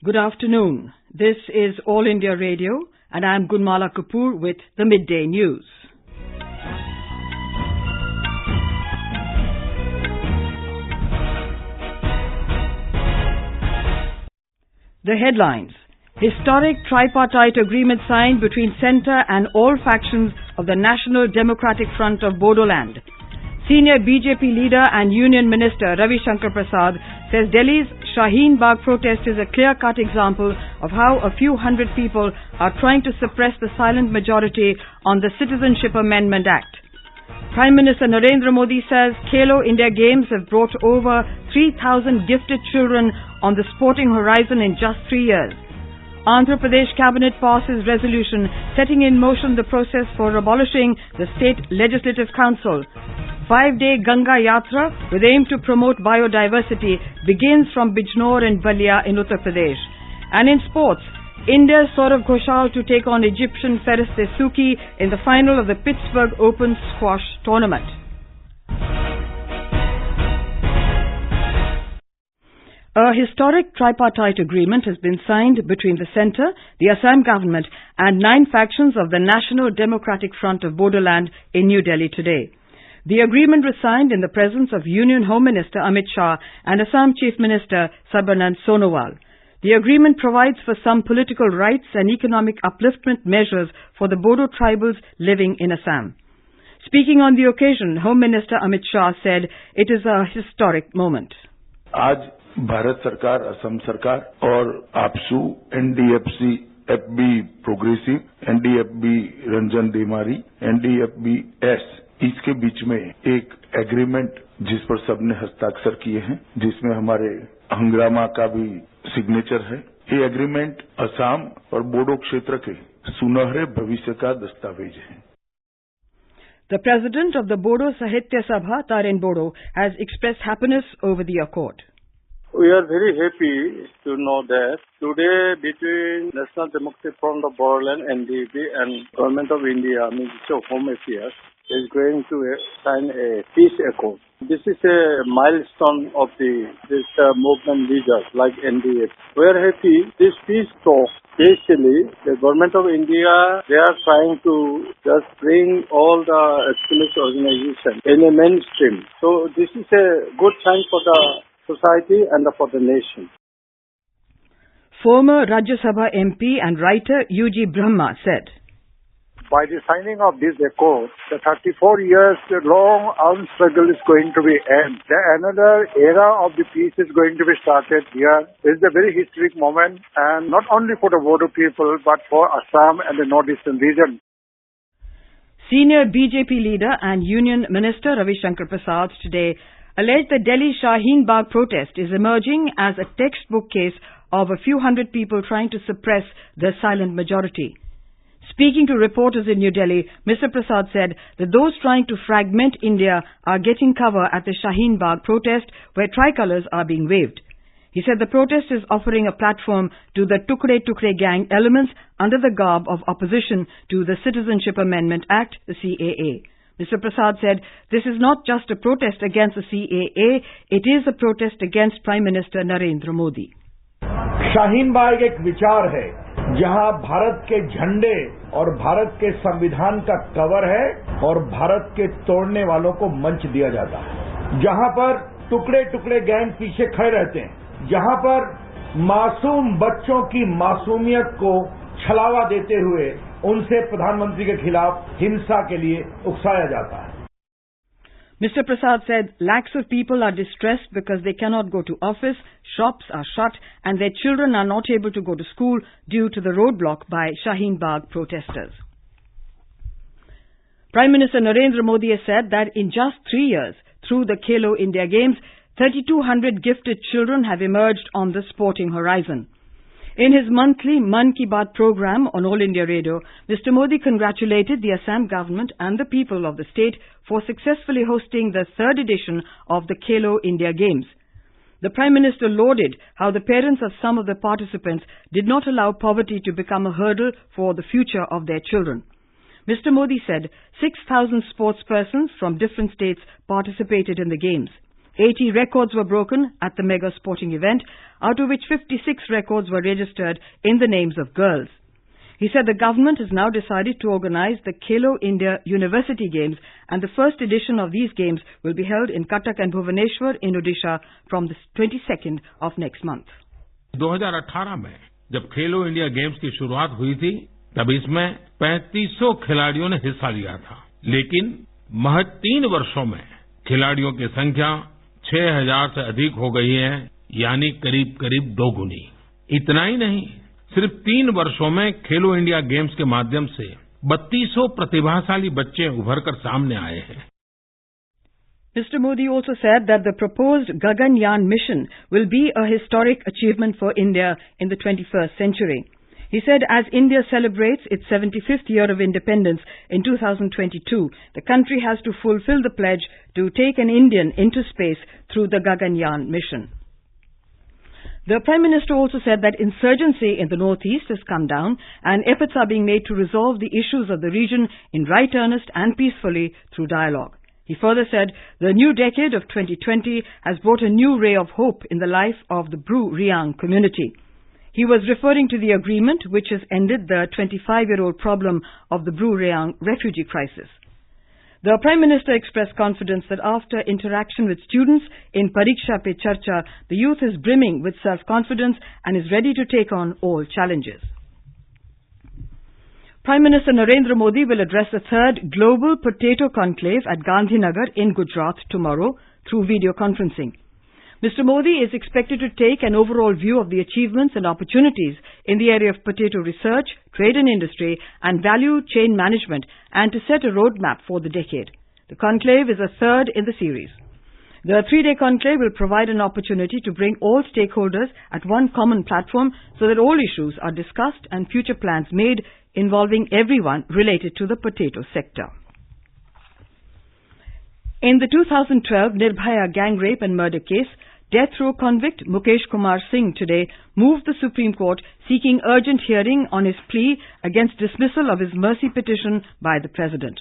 Good afternoon. This is All India Radio and I am Gunmala Kapoor with the Midday News. The headlines. Historic tripartite agreement signed between centre and all factions of the National Democratic Front of Bodoland. Senior BJP leader and Union Minister Ravi Shankar Prasad says Delhi's Shaheen Bagh protest is a clear-cut example of how a few hundred people are trying to suppress the silent majority on the Citizenship Amendment Act. Prime Minister Narendra Modi says Khelo India Games have brought over 3,000 gifted children on the sporting horizon in just 3 years. Andhra Pradesh Cabinet passes resolution setting in motion the process for abolishing the State Legislative Council. 5-day Ganga Yatra with aim to promote biodiversity begins from Bijnor and Ballia in Uttar Pradesh. And in sports, India's Saurav Ghoshal to take on Egyptian Feres Dessouki in the final of the Pittsburgh Open Squash Tournament. A historic tripartite agreement has been signed between the centre, the Assam government and 9 factions of the National Democratic Front of Bodoland in New Delhi today. The agreement was signed in the presence of Union Home Minister Amit Shah and Assam Chief Minister Sarbanand Sonowal. The agreement provides for some political rights and economic upliftment measures for the Bodo tribals living in Assam. Speaking on the occasion, Home Minister Amit Shah said it is a historic moment. आज भारत सरकार, असम सरकार और ABSU, NDFC, FB progressive, NDFB Ranjan Daimary, NDFB S, इसके बीच में एक agreement जिस पर सबने हस्ताक्षर किए हैं, जिसमें हमारे हंग्रामा का भी सिग्नेचर है। ये एग्रीमेंट असम और बोडो क्षेत्र के सुनहरे भविष्य का दस्तावेज है। The president of the Bodo Sahitya Sabha, Tarin Bodo, has expressed happiness over the accord. We are very happy to know that today between National Democratic Front of Bodoland, NDP, and Government of India, Minister of Home Affairs, is going to sign a peace accord. This is a milestone of this movement leaders like NDP. We are happy this peace talk. Basically, the Government of India, they are trying to just bring all the extremist organizations in a mainstream. So this is a good sign for the society and for the nation. Former Rajya Sabha MP and writer UG Brahma said, by the signing of this accord, the 34 years long armed struggle is going to be end. Another era of the peace is going to be started here. This is a very historic moment, and not only for the Bodo people, but for Assam and the northeastern region. Senior BJP leader and Union Minister Ravi Shankar Prasad today alleged the Delhi Shaheen Bagh protest is emerging as a textbook case of a few hundred people trying to suppress the silent majority. Speaking to reporters in New Delhi, Mr. Prasad said that those trying to fragment India are getting cover at the Shaheen Bagh protest where tricolours are being waved. He said the protest is offering a platform to the Tukde Tukde gang elements under the garb of opposition to the Citizenship Amendment Act, the CAA. Mr. Prasad said this is not just a protest against the CAA, it is a protest against Prime Minister Narendra Modi. Shaheen Bagh एक विचार है जहां भारत के झंडे और भारत के संविधान का कवर है और भारत के तोड़ने वालों को मंच दिया जाता है, जहां पर टुकड़े टुकड़े गैंग पीछे खड़े रहते हैं, जहां पर मासूम बच्चों की मासूमियत को छलावा देते हुए उनसे प्रधानमंत्री के खिलाफ हिंसा के लिए उकसाया जाता है. Mr. Prasad said lakhs of people are distressed because they cannot go to office, shops are shut and their children are not able to go to school due to the roadblock by Shaheen Bagh protesters. Prime Minister Narendra Modi has said that in just 3 years, through the Khelo India Games, 3,200 gifted children have emerged on the sporting horizon. In his monthly Mann Ki Baat program on All India Radio, Mr. Modi congratulated the Assam government and the people of the state for successfully hosting the 3rd edition of the Khelo India Games. The Prime Minister lauded how the parents of some of the participants did not allow poverty to become a hurdle for the future of their children. Mr. Modi said 6,000 sportspersons from different states participated in the games. 80 records were broken at the mega sporting event, out of which 56 records were registered in the names of girls. He said the government has now decided to organize the Khelo India University Games, and the first edition of these games will be held in Cuttack and Bhubaneswar in Odisha from the 22nd of next month. 2018 में जब खेलो India games की शुरुआत हुई थी, तब इसमें 3500 खिलाड़ियों ने हिस्सा लिया था, लेकिन महज 3 वर्षों में खिलाड़ियों की संख्या 6000 से अधिक हो गई है, यानी करीब 2 गुनी। इतना ही नहीं, सिर्फ 3 वर्षों में खेलो इंडिया गेम्स के माध्यम से 3200 प्रतिभाशाली बच्चे उभर कर सामने आए हैं। Mr. Modi also said that the proposed Gaganyaan mission will be a historic achievement for India in the 21st century. He said as India celebrates its 75th year of independence in 2022, the country has to fulfill the pledge to take an Indian into space through the Gaganyaan mission. The Prime Minister also said that insurgency in the North East has come down and efforts are being made to resolve the issues of the region in right earnest and peacefully through dialogue. He further said the new decade of 2020 has brought a new ray of hope in the life of the Bru-Riang community. He was referring to the agreement which has ended the 25-year-old problem of the Bru-Riang refugee crisis. The Prime Minister expressed confidence that after interaction with students in Pariksha Pe Charcha, the youth is brimming with self-confidence and is ready to take on all challenges. Prime Minister Narendra Modi will address the 3rd Global Potato Conclave at Gandhinagar in Gujarat tomorrow through video conferencing. Mr. Modi is expected to take an overall view of the achievements and opportunities in the area of potato research, trade and industry, and value chain management, and to set a roadmap for the decade. The conclave is a 3rd in the series. The 3-day conclave will provide an opportunity to bring all stakeholders at one common platform so that all issues are discussed and future plans made involving everyone related to the potato sector. In the 2012 Nirbhaya gang rape and murder case, death row convict Mukesh Kumar Singh today moved the Supreme Court seeking urgent hearing on his plea against dismissal of his mercy petition by the President.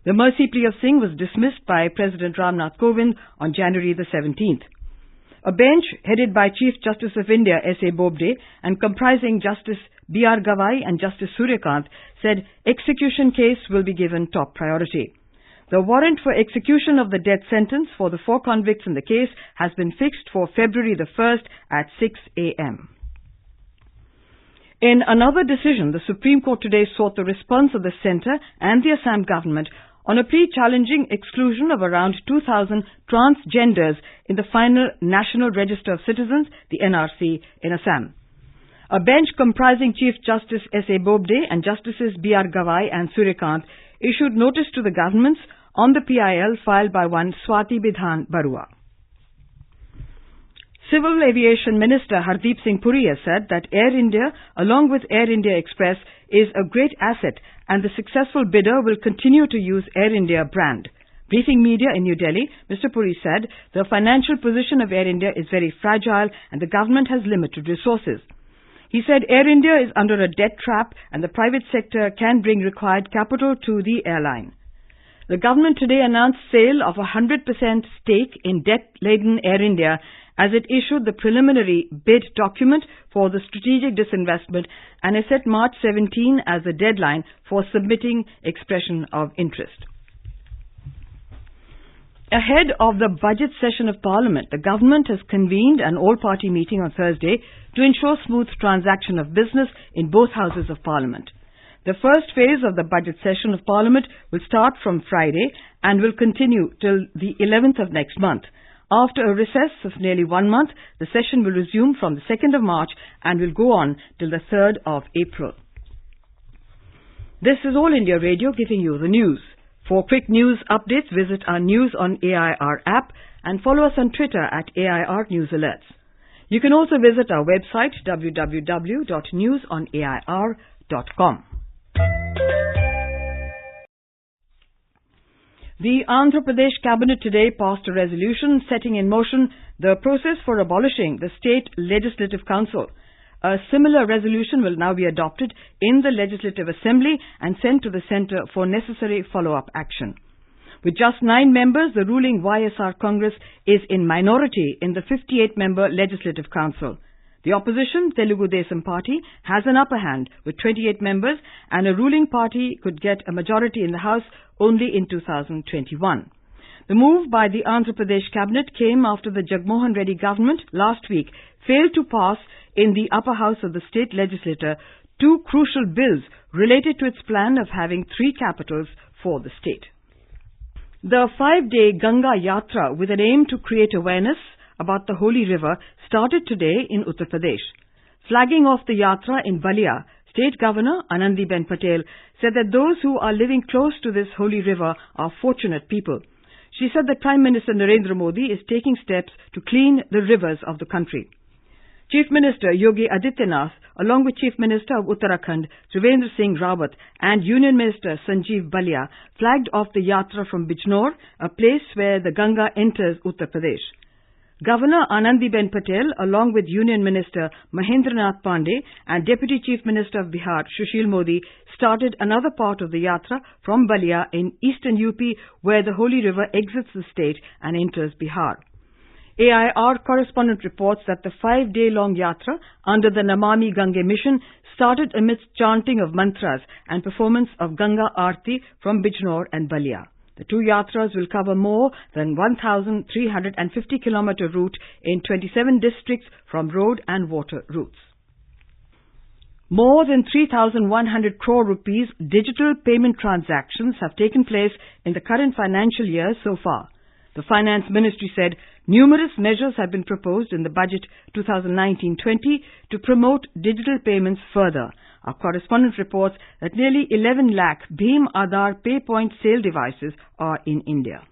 The mercy plea of Singh was dismissed by President Ramnath Kovind on January the 17th. A bench headed by Chief Justice of India S.A. Bobde and comprising Justice B.R. Gawai and Justice Suryakant said execution case will be given top priority. The warrant for execution of the death sentence for the 4 convicts in the case has been fixed for February the 1st at 6 a.m. In another decision, the Supreme Court today sought the response of the centre and the Assam government on a plea challenging exclusion of around 2,000 transgenders in the final National Register of Citizens, the NRC, in Assam. A bench comprising Chief Justice S.A. Bobde and Justices B.R. Gawai and Suryakant issued notice to the governments on the PIL filed by one Swati Bidhan Barua. Civil Aviation Minister Hardeep Singh Puri has said that Air India, along with Air India Express, is a great asset and the successful bidder will continue to use Air India brand. Briefing media in New Delhi, Mr. Puri said the financial position of Air India is very fragile and the government has limited resources. He said Air India is under a debt trap and the private sector can bring required capital to the airline. The government today announced sale of 100% stake in debt-laden Air India as it issued the preliminary bid document for the strategic disinvestment and has set March 17 as the deadline for submitting expression of interest. Ahead of the budget session of Parliament, the government has convened an all-party meeting on Thursday to ensure smooth transaction of business in both houses of Parliament. The first phase of the budget session of Parliament will start from Friday and will continue till the 11th of next month. After a recess of nearly 1 month, the session will resume from the 2nd of March and will go on till the 3rd of April. This is All India Radio giving you the news. For quick news updates, visit our News on AIR app and follow us on Twitter at AIR News Alerts. You can also visit our website www.newsonair.com. The Andhra Pradesh Cabinet today passed a resolution setting in motion the process for abolishing the State Legislative Council. A similar resolution will now be adopted in the Legislative Assembly and sent to the Centre for necessary follow-up action. With just 9 members, the ruling YSR Congress is in minority in the 58-member Legislative Council. The opposition, Telugu Desam Party, has an upper hand with 28 members, and a ruling party could get a majority in the House only in 2021. The move by the Andhra Pradesh Cabinet came after the Jagmohan Reddy government last week failed to pass in the upper house of the state legislature 2 crucial bills related to its plan of having 3 capitals for the state. The 5-day Ganga Yatra, with an aim to create awareness about the holy river, started today in Uttar Pradesh. Flagging off the Yatra in Ballia, State Governor Anandiben Patel said that those who are living close to this holy river are fortunate people. She said that Prime Minister Narendra Modi is taking steps to clean the rivers of the country. Chief Minister Yogi Adityanath, along with Chief Minister of Uttarakhand Trivendra Singh Rawat and Union Minister Sanjeev Ballia, flagged off the Yatra from Bijnor, a place where the Ganga enters Uttar Pradesh. Governor Anandiben Patel, along with Union Minister Mahendranath Pandey and Deputy Chief Minister of Bihar Sushil Modi, started another part of the Yatra from Ballia in eastern UP, where the holy river exits the state and enters Bihar. AIR correspondent reports that the 5-day-long Yatra under the Namami Gange mission started amidst chanting of mantras and performance of Ganga Aarti from Bijnor and Ballia. The 2 yatras will cover more than 1,350 kilometer route in 27 districts from road and water routes. More than 3,100 crore rupees digital payment transactions have taken place in the current financial year so far. The Finance Ministry said numerous measures have been proposed in the Budget 2019-20 to promote digital payments further. Our correspondent reports that nearly 11 lakh Bhim Aadhaar pay point sale devices are in India.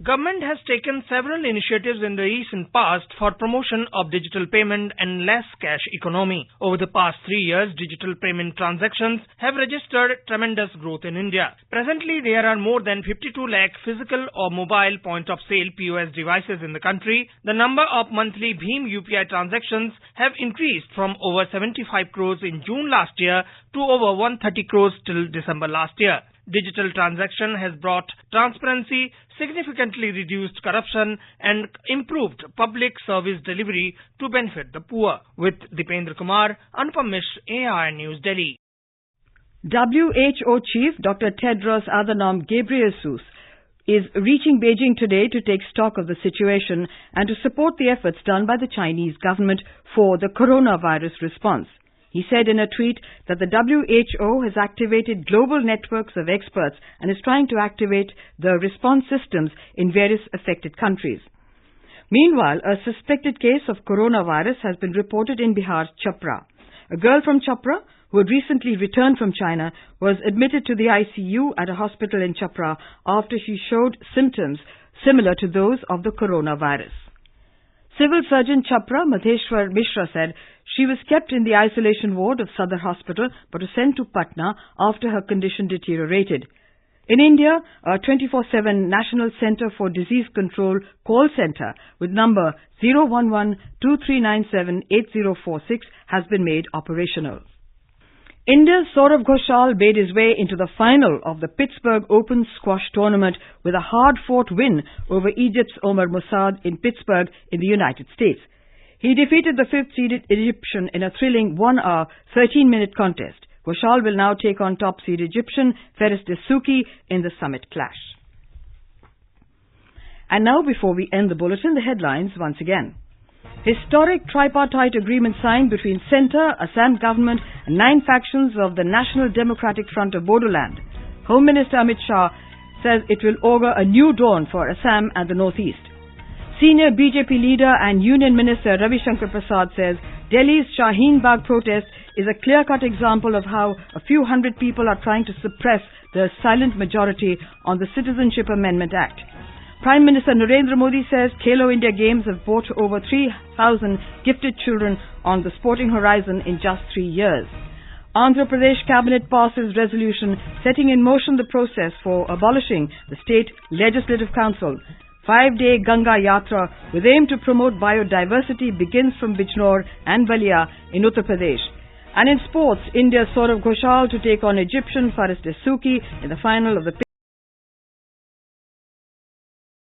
Government has taken several initiatives in the recent past for promotion of digital payment and less cash economy. Over the past 3 years, digital payment transactions have registered tremendous growth in India. Presently, there are more than 52 lakh physical or mobile point-of-sale POS devices in the country. The number of monthly Bhim UPI transactions have increased from over 75 crores in June last year to over 130 crores till December last year. Digital transaction has brought transparency, significantly reduced corruption and improved public service delivery to benefit the poor. With Dipendra Kumar, Anupam Mishra, AIR News, Delhi. WHO Chief Dr. Tedros Adhanom Ghebreyesus is reaching Beijing today to take stock of the situation and to support the efforts done by the Chinese government for the coronavirus response. He said in a tweet that the WHO has activated global networks of experts and is trying to activate the response systems in various affected countries. Meanwhile, a suspected case of coronavirus has been reported in Bihar's Chapra. A girl from Chapra, who had recently returned from China, was admitted to the ICU at a hospital in Chapra after she showed symptoms similar to those of the coronavirus. Civil Surgeon Chapra, Madheshwar Mishra, said she was kept in the isolation ward of Sadar Hospital but was sent to Patna after her condition deteriorated. In India, a 24/7 National Centre for Disease Control call centre with number 011-2397-8046 has been made operational. India's Saurav Ghoshal made his way into the final of the Pittsburgh Open Squash Tournament with a hard-fought win over Egypt's Omar Moussad in Pittsburgh in the United States. He defeated the 5th-seeded Egyptian in a thrilling 1-hour, 13-minute contest. Ghoshal will now take on top-seed Egyptian Faris Dessouki in the summit clash. And now, before we end the bulletin, the headlines once again. Historic tripartite agreement signed between Centre, Assam government and 9 factions of the National Democratic Front of Bodoland. Home Minister Amit Shah says it will augur a new dawn for Assam and the North East. Senior BJP leader and Union Minister Ravi Shankar Prasad says Delhi's Shaheen Bagh protest is a clear-cut example of how a few hundred people are trying to suppress the silent majority on the Citizenship Amendment Act. Prime Minister Narendra Modi says Khelo India Games have brought over 3,000 gifted children on the sporting horizon in just 3 years. Andhra Pradesh Cabinet passes resolution setting in motion the process for abolishing the State Legislative Council. 5-day Ganga Yatra with aim to promote biodiversity begins from Bijnor and Ballia in Uttar Pradesh. And in sports, India's Saurav Ghoshal to take on Egyptian Faris Dessouki in the final of the